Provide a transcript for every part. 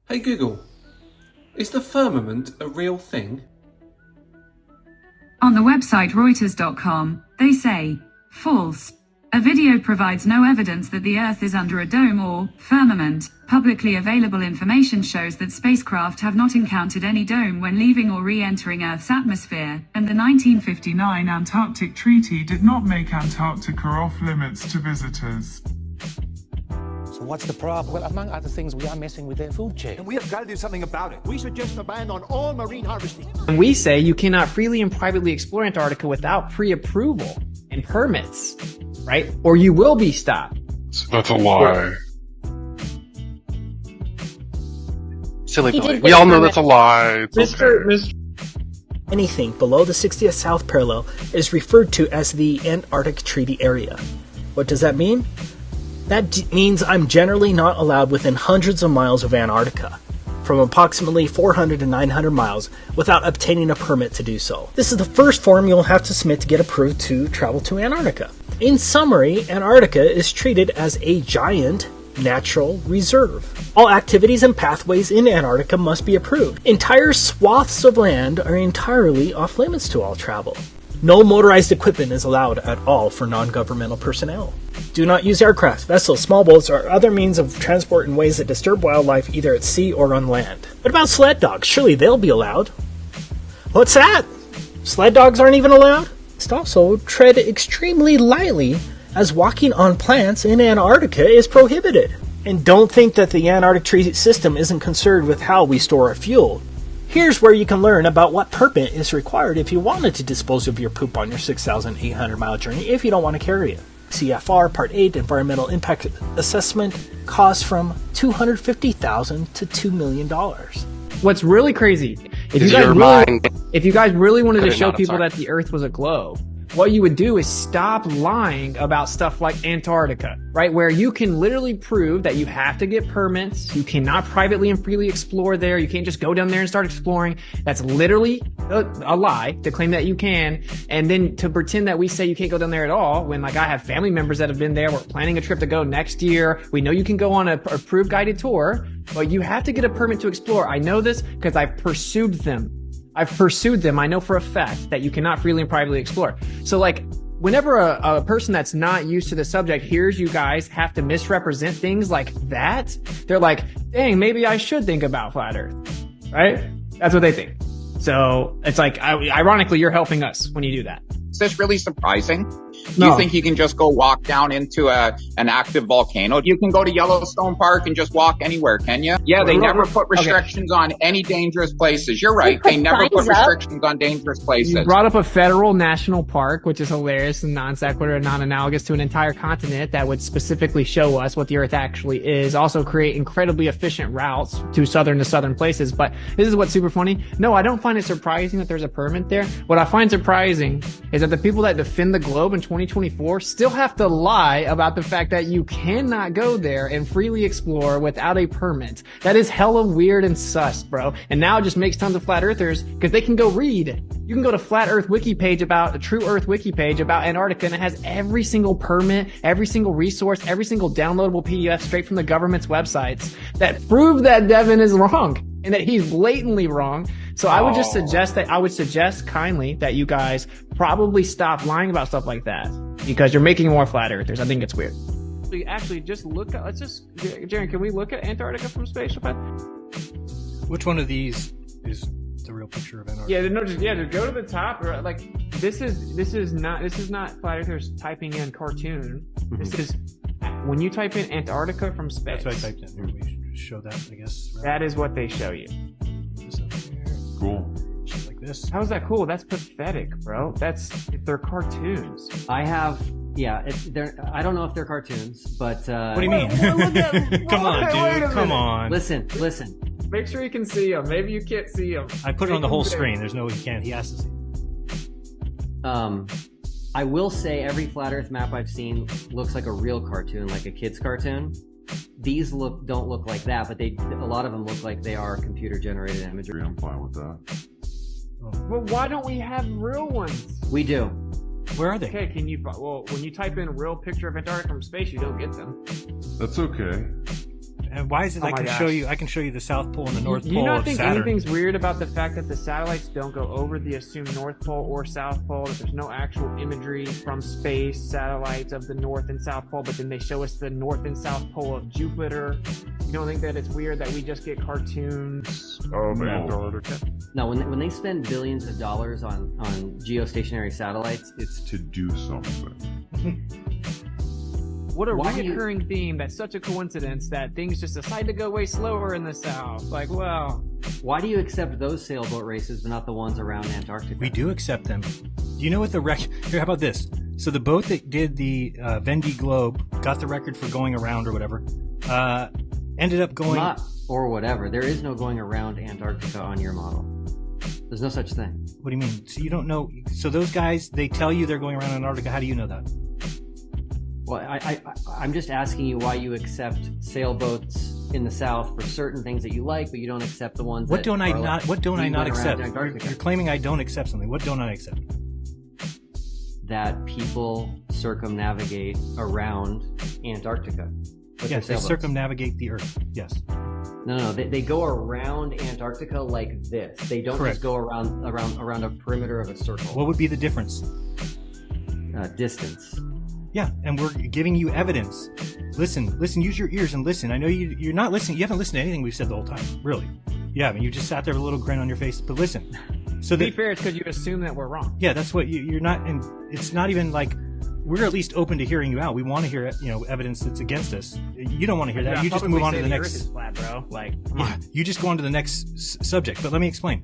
Hey Google, is the firmament a real thing? On the website Reuters.com, they say, false. A video provides no evidence that the Earth is under a dome or firmament. Publicly available information shows that spacecraft have not encountered any dome when leaving or re-entering Earth's atmosphere, and the 1959 Antarctic Treaty did not make Antarctica off limits to visitors. So what's the problem? Well, among other things, we are messing with their food chain. And we have got to do something about it. We suggest a ban on all marine harvesting. And we say you cannot freely and privately explore Antarctica without pre-approval and permits, right? Or you will be stopped. That's a lie. Silly Billy. We all know that's a lie. It's okay. Anything below the 60th south parallel is referred to as the Antarctic Treaty Area. What does that mean? That means I'm generally not allowed within hundreds of miles of Antarctica, from approximately 400 to 900 miles, without obtaining a permit to do so. This is the first form you'll have to submit to get approved to travel to Antarctica. In summary, Antarctica is treated as a giant natural reserve. All activities and pathways in Antarctica must be approved. Entire swaths of land are entirely off limits to all travel. No motorized equipment is allowed at all for non-governmental personnel. Do not use aircraft, vessels, small boats, or other means of transport in ways that disturb wildlife either at sea or on land. What about sled dogs? Surely they'll be allowed. What's that? Sled dogs aren't even allowed? Also, tread extremely lightly, as walking on plants in Antarctica is prohibited. And don't think that the Antarctic Treaty System isn't concerned with how we store our fuel. Here's where you can learn about what permit is required if you wanted to dispose of your poop on your 6,800 mile journey if you don't want to carry it. CFR Part 8 Environmental Impact Assessment costs from $250,000 to $2 million. What's really crazy, if you guys really wanted to show people that the Earth was a globe, what you would do is stop lying about stuff like Antarctica, right? Where you can literally prove that you have to get permits. You cannot privately and freely explore there. You can't just go down there and start exploring. That's literally a lie to claim that you can. And then to pretend that we say you can't go down there at all when, like, I have family members that have been there. We're planning a trip to go next year. We know you can go on a approved guided tour, but you have to get a permit to explore. I know this because I've pursued them. I know for a fact that you cannot freely and privately explore. So, like, whenever a person that's not used to the subject hears you guys have to misrepresent things like that, they're like, dang, maybe I should think about flat Earth, right? That's what they think. So it's like, ironically, you're helping us when you do that. Is this really surprising? No. You think you can just go walk down into an active volcano? You can go to Yellowstone Park and just walk anywhere, can you? Yeah, they never put restrictions on any dangerous places. You're right. They never put restrictions on dangerous places. You brought up a federal national park, which is hilarious and non sequitur and non-analogous to an entire continent that would specifically show us what the Earth actually is. Also create incredibly efficient routes to southern places. But this is what's super funny. No, I don't find it surprising that there's a permit there. What I find surprising is that the people that defend the globe in 2024 still have to lie about the fact that you cannot go there and freely explore without a permit. That is hella weird and sus, bro. And now it just makes tons of flat earthers because they can go read. You can go to Flat Earth Wiki page about a True Earth Wiki page about Antarctica, and it has every single permit, every single resource, every single downloadable PDF straight from the government's websites that prove that Devin is wrong and that he's blatantly wrong. So I would suggest kindly that you guys probably stop lying about stuff like that because you're making more flat earthers. I think it's weird. Actually, just look at, Jaren, can we look at Antarctica from space? Which one of these is the real picture of Antarctica? Just go to the top. Like, this is not flat earthers typing in cartoon. Mm-hmm. This is when you type in Antarctica from space. That's what I typed in. Here, we should show that, I guess. Right? That is what they show you. This up here. Cool. Just like this. How is that cool? That's pathetic, bro. They're cartoons. I have, I don't know if they're cartoons, but what do you mean? Come on, dude. Come on. Listen. Make sure you can see them. Maybe you can't see them. I put it on the whole screen. There's no way he can't. He has to see. I will say every flat Earth map I've seen looks like a real cartoon, like a kid's cartoon. These don't look like that, but a lot of them look like they are computer generated imagery. I'm fine with that. Well, why don't we have real ones? We do. Where are they? Okay, when you type in real picture of Antarctica from space, you don't get them. That's okay. And why is it? I can show you the South Pole and the North Pole. You not of think Saturn. anything's weird about the fact that the satellites don't go over the assumed North Pole or South Pole? That there's no actual imagery from space satellites of the North and South Pole, but then they show us the North and South Pole of Jupiter. You don't think that it's weird that we just get cartoons of Antarctica? No, when they spend billions of dollars on geostationary satellites, It's to do something. What a recurring theme. That's such a coincidence that things just decide to go way slower in the South. Like, well, why do you accept those sailboat races but not the ones around Antarctica? We do accept them. Do you know what the record? Here, how about this? So the boat that did the Vendée Globe got the record for going around or whatever. Ended up going or whatever. There is no going around Antarctica on your model. There's no such thing. What do you mean? So you don't know? So those guys, they tell you they're going around Antarctica. How do you know that? Well, I'm just asking you why you accept sailboats in the South for certain things that you like, but you don't accept the ones What don't I not accept? Antarctica. You're claiming I don't accept something. What don't I accept? That people circumnavigate around Antarctica. Yes, they circumnavigate the Earth. Yes. No, they go around Antarctica like this. They don't just go around a perimeter of a circle. What would be the difference? Distance. Yeah, and we're giving you evidence. Listen, use your ears and listen. I know you're not listening. You haven't listened to anything we've said the whole time, really. You haven't. You just sat there with a little grin on your face, but listen. So to be fair, it's because you assume that we're wrong. Yeah, that's what you're not, and it's not even like, we're at least open to hearing you out. We want to hear, evidence that's against us. You don't want to hear that. You just move on to the next. Earth is flat, bro. Like, come on. You just go on to the next subject. But let me explain.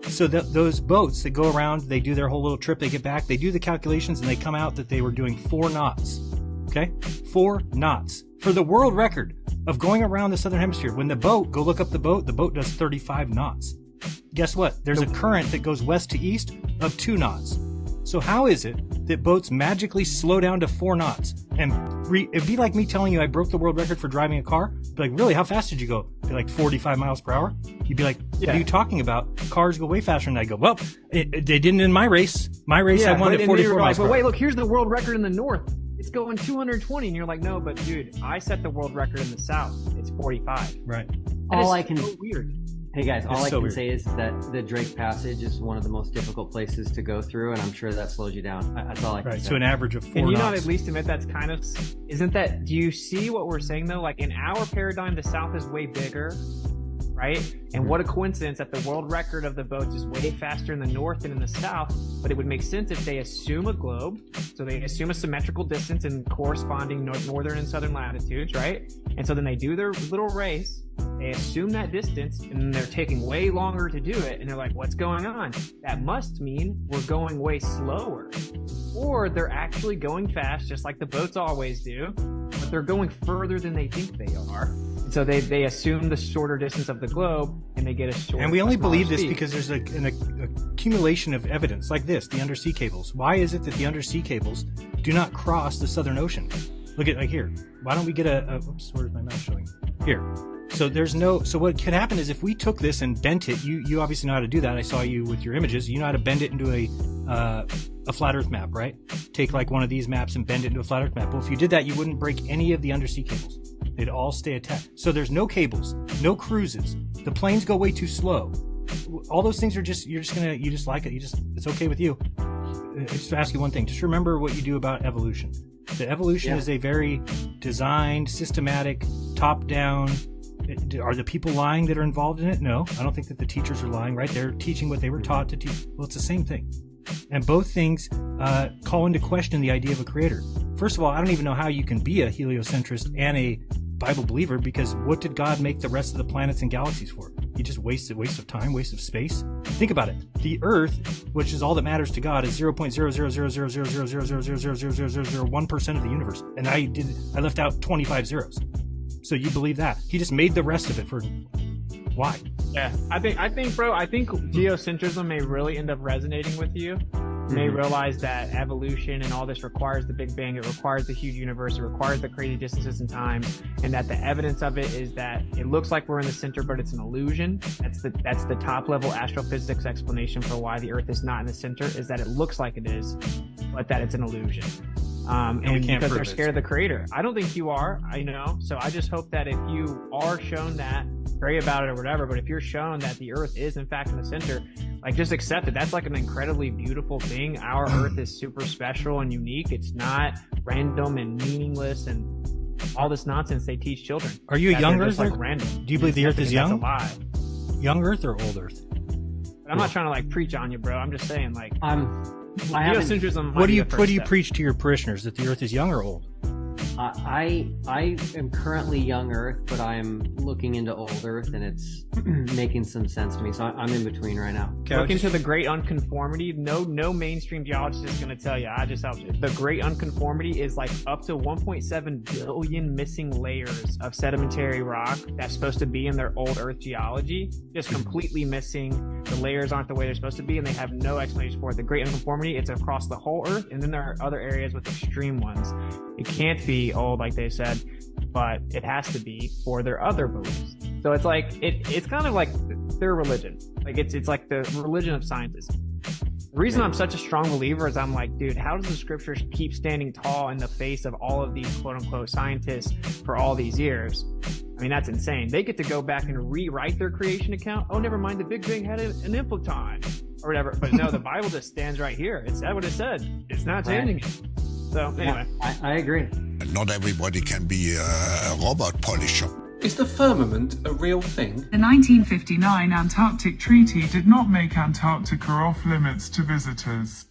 So those boats that go around, they do their whole little trip. They get back. They do the calculations, and they come out that they were doing 4 knots. Okay, 4 knots for the world record of going around the southern hemisphere. When the boat, go look up the boat does 35 knots. Guess what? There's a current that goes west to east of 2 knots. So how is it that boats magically slow down to 4 knots? And it'd be like me telling you I broke the world record for driving a car. Be like, really? How fast did you go? Be like 45 miles per hour. You'd be like, what are you talking about? Cars go way faster than I go. Well, they didn't in my race. My race, I won at 44 miles per hour. But wait, look, here's the world record in the north. It's going 220, and you're like, no, but dude, I set the world record in the south. It's 45. Right. All I can. So weird. Hey guys, all I can say is that the Drake Passage is one of the most difficult places to go through, and I'm sure that slows you down. That's all I can say. Right, so an average of 4 knots. Can you not at least admit that's kind of... Isn't that... Do you see what we're saying, though? Like, in our paradigm, the South is way bigger, right? And what a coincidence that the world record of the boats is way faster in the north than in the south, but it would make sense if they assume a globe, so they assume a symmetrical distance in corresponding northern and southern latitudes, right? And so then they do their little race, they assume that distance, and they're taking way longer to do it, and they're like, what's going on? That must mean we're going way slower. Or they're actually going fast, just like the boats always do, but they're going further than they think they are. And so they assume the shorter distance of the globe, and they get a shorter. And we only believe this speed. because there's an accumulation of evidence, like this, the undersea cables. Why is it that the undersea cables do not cross the Southern Ocean? Look at, like here. Why don't we get oops, where's my mouse showing? Here. So so what could happen is if we took this and bent it, you obviously know how to do that. I saw you with your images. You know how to bend it into a flat Earth map, right? Take like one of these maps and bend it into a flat Earth map. Well, if you did that, you wouldn't break any of the undersea cables. They'd all stay attached. So there's no cables, no cruises. The planes go way too slow. All those things are you just like it. It's okay with you. Just to ask you one thing. Just remember what you do about evolution. The evolution is a very designed, systematic, top-down. Are the people lying that are involved in it? No, I don't think that the teachers are lying, right? They're teaching what they were taught to teach. Well, it's the same thing. And both things call into question the idea of a creator. First of all, I don't even know how you can be a heliocentrist and a Bible believer, because what did God make the rest of the planets and galaxies for? He just waste of time, waste of space. Think about it. The Earth, which is all that matters to God, is 0.0000000000001% of the universe. And I left out 25 zeros. So you believe that. He just made the rest of it for... Why? Yeah, I think, bro, geocentrism may really end up resonating with you. You may realize that evolution and all this requires the Big Bang, it requires the huge universe, it requires the crazy distances in time, and that the evidence of it is that it looks like we're in the center, but it's an illusion. That's the top level astrophysics explanation for why the Earth is not in the center, is that it looks like it is, but that it's an illusion. And can't because prove they're it, scared of the creator. I don't think you are, so I just hope that if you are shown that, pray about it or whatever, but if you're shown that the earth is in fact in the center, like just accept it. That's like an incredibly beautiful thing. Our earth is super special and unique. It's not random and meaningless and all this nonsense they teach children. Are you a young earther? Like random. Do you believe the earth is young? That's a lie. Young earth or old earth? But I'm not trying to like preach on you, bro. I'm just saying like geocentrism. What do you preach to your parishioners, that the earth is young or old? I am currently young Earth, but I'm looking into old Earth, and it's making some sense to me. So I'm in between right now. Look into the great unconformity. No mainstream geologist is going to tell you. I just helped you. The great unconformity is like up to 1.7 billion missing layers of sedimentary rock that's supposed to be in their old Earth geology, just completely missing. The layers aren't the way they're supposed to be, and they have no explanation for it. The great unconformity, it's across the whole Earth, and then there are other areas with extreme ones. It can't be old, like they said, but it has to be for their other beliefs. So it's like it's kind of like their religion. Like it's like the religion of scientists. The reason I'm such a strong believer is I'm like, dude, how does the scriptures keep standing tall in the face of all of these quote unquote scientists for all these years? I mean, that's insane. They get to go back and rewrite their creation account. Oh, never mind, the Big Bang had an infotime or whatever. But no, the Bible just stands right here. It said what it said. It's not changing it. So anyway, I agree. Not everybody can be a robot polisher. Is the firmament a real thing? The 1959 Antarctic Treaty did not make Antarctica off limits to visitors.